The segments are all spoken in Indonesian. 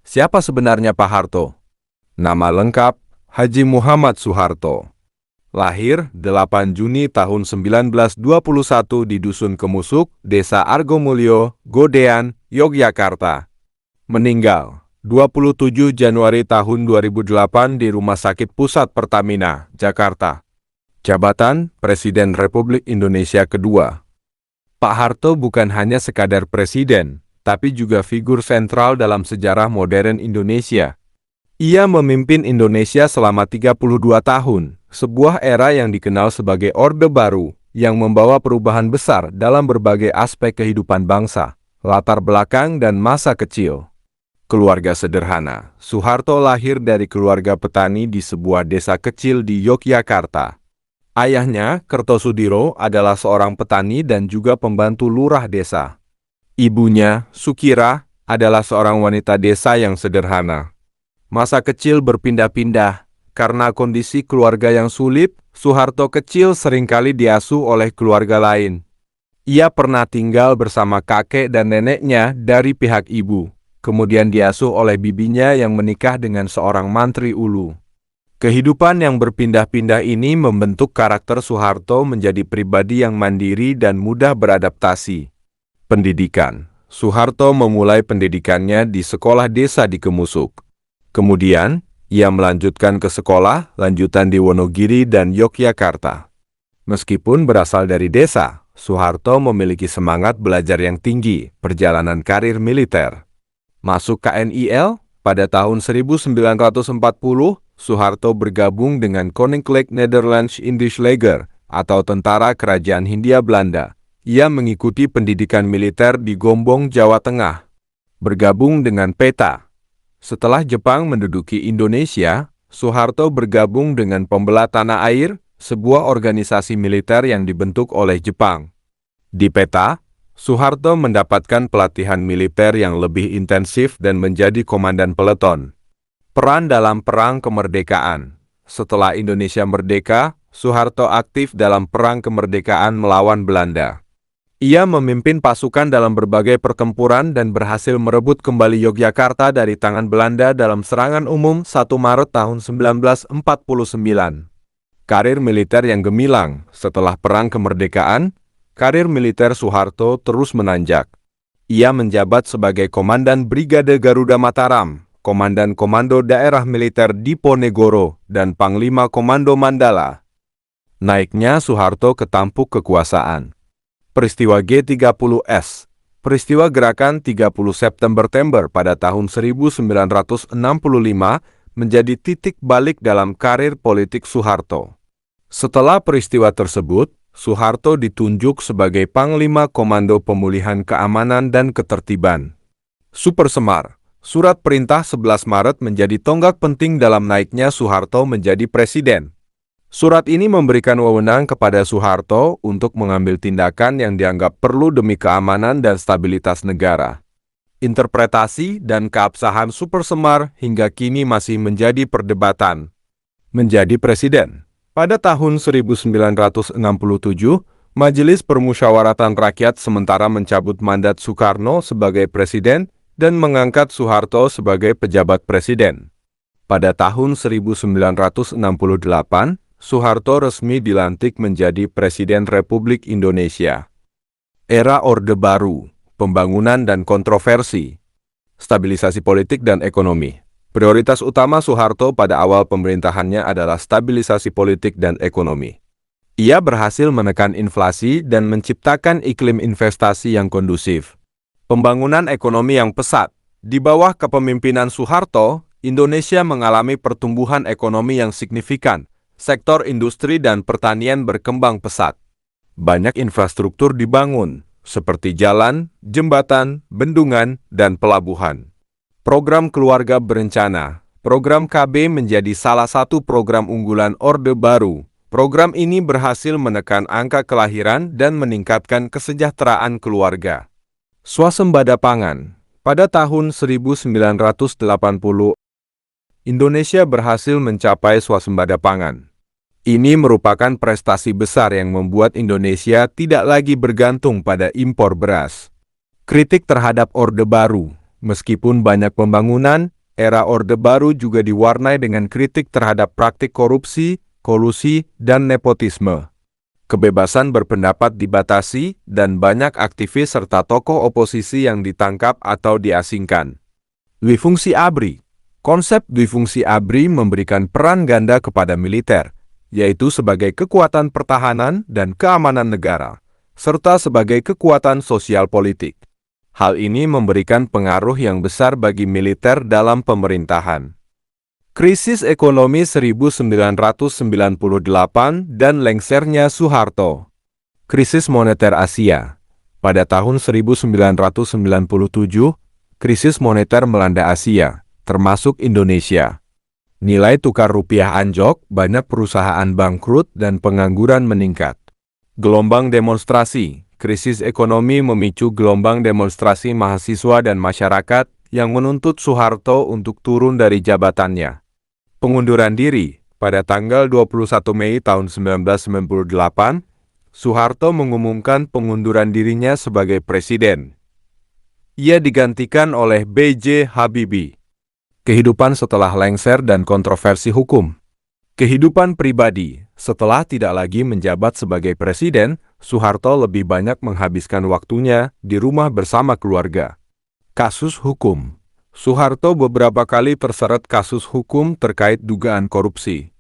Siapa sebenarnya Pak Harto? Nama lengkap, Haji Muhammad Soeharto. Lahir 8 Juni tahun 1921 di Dusun Kemusuk, Desa Argomulyo, Godean, Yogyakarta. Meninggal 27 Januari tahun 2008 di Rumah Sakit Pusat Pertamina, Jakarta. Jabatan Presiden Republik Indonesia kedua. Pak Harto bukan hanya sekadar presiden, tapi juga figur sentral dalam sejarah modern Indonesia. Ia memimpin Indonesia selama 32 tahun, sebuah era yang dikenal sebagai Orde Baru, yang membawa perubahan besar dalam berbagai aspek kehidupan bangsa, latar belakang dan masa kecil. Keluarga sederhana, Soeharto lahir dari keluarga petani di sebuah desa kecil di Yogyakarta. Ayahnya, Kertosudiro, adalah seorang petani dan juga pembantu lurah desa. Ibunya, Sukira, adalah seorang wanita desa yang sederhana. Masa kecil berpindah-pindah. Karena kondisi keluarga yang sulit, Soeharto kecil seringkali diasuh oleh keluarga lain. Ia pernah tinggal bersama kakek dan neneknya dari pihak ibu. Kemudian diasuh oleh bibinya yang menikah dengan seorang mantri ulu. Kehidupan yang berpindah-pindah ini membentuk karakter Soeharto menjadi pribadi yang mandiri dan mudah beradaptasi. Pendidikan. Soeharto memulai pendidikannya di sekolah desa di Kemusuk. Kemudian, ia melanjutkan ke sekolah lanjutan di Wonogiri dan Yogyakarta. Meskipun berasal dari desa, Soeharto memiliki semangat belajar yang tinggi, perjalanan karir militer. Masuk KNIL, pada tahun 1940, Soeharto bergabung dengan Koninklijk Nederlands Indisch Leger atau Tentara Kerajaan Hindia Belanda. Ia mengikuti pendidikan militer di Gombong, Jawa Tengah. Bergabung dengan PETA. Setelah Jepang menduduki Indonesia, Soeharto bergabung dengan Pembela Tanah Air, sebuah organisasi militer yang dibentuk oleh Jepang. Di PETA, Soeharto mendapatkan pelatihan militer yang lebih intensif dan menjadi komandan peleton. Peran dalam Perang Kemerdekaan. Setelah Indonesia merdeka, Soeharto aktif dalam Perang Kemerdekaan melawan Belanda. Ia memimpin pasukan dalam berbagai pertempuran dan berhasil merebut kembali Yogyakarta dari tangan Belanda dalam serangan umum 1 Maret tahun 1949. Karir militer yang gemilang. Setelah Perang Kemerdekaan, karir militer Soeharto terus menanjak. Ia menjabat sebagai Komandan Brigade Garuda Mataram, Komandan Komando Daerah Militer Diponegoro, dan Panglima Komando Mandala. Naiknya Soeharto ke tampuk kekuasaan. Peristiwa G30S, peristiwa gerakan 30 September pada tahun 1965 menjadi titik balik dalam karir politik Soeharto. Setelah peristiwa tersebut, Soeharto ditunjuk sebagai Panglima Komando Pemulihan Keamanan dan Ketertiban. Super Semar, surat perintah 11 Maret menjadi tonggak penting dalam naiknya Soeharto menjadi presiden. Surat ini memberikan wewenang kepada Soeharto untuk mengambil tindakan yang dianggap perlu demi keamanan dan stabilitas negara. Interpretasi dan keabsahan Super Semar hingga kini masih menjadi perdebatan. Menjadi presiden. Pada tahun 1967, Majelis Permusyawaratan Rakyat sementara mencabut mandat Soekarno sebagai presiden dan mengangkat Soeharto sebagai pejabat presiden. Pada tahun 1968, Soeharto resmi dilantik menjadi Presiden Republik Indonesia. Era Orde Baru, pembangunan dan kontroversi, stabilisasi politik dan ekonomi. Prioritas utama Soeharto pada awal pemerintahannya adalah stabilisasi politik dan ekonomi. Ia berhasil menekan inflasi dan menciptakan iklim investasi yang kondusif. Pembangunan ekonomi yang pesat. Di bawah kepemimpinan Soeharto, Indonesia mengalami pertumbuhan ekonomi yang signifikan. Sektor industri dan pertanian berkembang pesat. Banyak infrastruktur dibangun, seperti jalan, jembatan, bendungan, dan pelabuhan. Program Keluarga Berencana. Program KB menjadi salah satu program unggulan Orde Baru. Program ini berhasil menekan angka kelahiran dan meningkatkan kesejahteraan keluarga. Swasembada pangan. Pada tahun 1980, Indonesia berhasil mencapai swasembada pangan. Ini merupakan prestasi besar yang membuat Indonesia tidak lagi bergantung pada impor beras. Kritik terhadap Orde Baru. Meskipun banyak pembangunan, era Orde Baru juga diwarnai dengan kritik terhadap praktik korupsi, kolusi, dan nepotisme. Kebebasan berpendapat dibatasi, dan banyak aktivis serta tokoh oposisi yang ditangkap atau diasingkan. Duifungsi ABRI. Konsep duifungsi ABRI memberikan peran ganda kepada militer, yaitu sebagai kekuatan pertahanan dan keamanan negara, serta sebagai kekuatan sosial politik. Hal ini memberikan pengaruh yang besar bagi militer dalam pemerintahan. Krisis ekonomi 1998 dan lengsernya Soeharto. Krisis moneter Asia. Pada tahun 1997, krisis moneter melanda Asia, termasuk Indonesia. Nilai tukar rupiah anjlok, banyak perusahaan bangkrut dan pengangguran meningkat. Gelombang demonstrasi. Krisis ekonomi memicu gelombang demonstrasi mahasiswa dan masyarakat yang menuntut Soeharto untuk turun dari jabatannya. Pengunduran diri. Pada tanggal 21 Mei tahun 1998, Soeharto mengumumkan pengunduran dirinya sebagai presiden. Ia digantikan oleh B.J. Habibie. Kehidupan setelah lengser dan kontroversi hukum. Kehidupan pribadi. Setelah tidak lagi menjabat sebagai presiden, Soeharto lebih banyak menghabiskan waktunya di rumah bersama keluarga. Kasus hukum. Soeharto beberapa kali terseret kasus hukum terkait dugaan korupsi.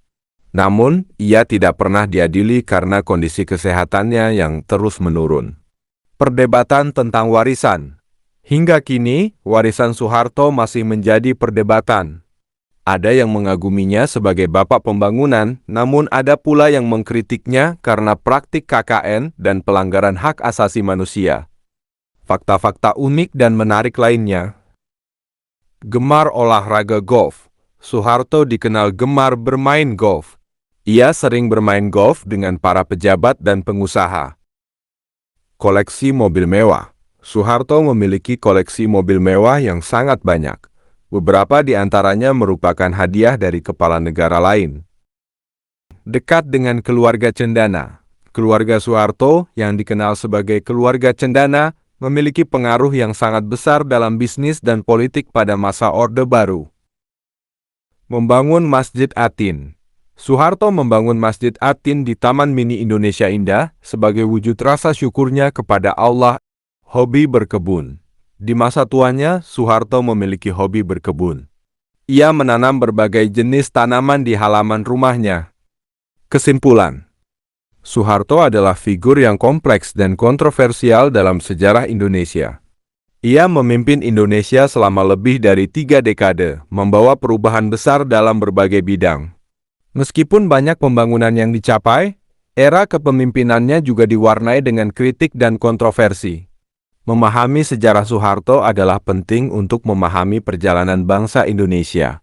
Namun, ia tidak pernah diadili karena kondisi kesehatannya yang terus menurun. Perdebatan tentang warisan. Hingga kini, warisan Soeharto masih menjadi perdebatan. Ada yang mengaguminya sebagai bapak pembangunan, namun ada pula yang mengkritiknya karena praktik KKN dan pelanggaran hak asasi manusia. Fakta-fakta unik dan menarik lainnya. Gemar olahraga golf. Soeharto dikenal gemar bermain golf. Ia sering bermain golf dengan para pejabat dan pengusaha. Koleksi mobil mewah. Soeharto memiliki koleksi mobil mewah yang sangat banyak. Beberapa di antaranya merupakan hadiah dari kepala negara lain. Dekat dengan keluarga Cendana. Keluarga Soeharto, yang dikenal sebagai keluarga Cendana, memiliki pengaruh yang sangat besar dalam bisnis dan politik pada masa Orde Baru. Membangun Masjid Atin. Soeharto membangun Masjid Atin di Taman Mini Indonesia Indah sebagai wujud rasa syukurnya kepada Allah. Hobi berkebun. Di masa tuanya, Soeharto memiliki hobi berkebun. Ia menanam berbagai jenis tanaman di halaman rumahnya. Kesimpulan. Soeharto adalah figur yang kompleks dan kontroversial dalam sejarah Indonesia. Ia memimpin Indonesia selama lebih dari 3 dekade, membawa perubahan besar dalam berbagai bidang. Meskipun banyak pembangunan yang dicapai, era kepemimpinannya juga diwarnai dengan kritik dan kontroversi. Memahami sejarah Soeharto adalah penting untuk memahami perjalanan bangsa Indonesia.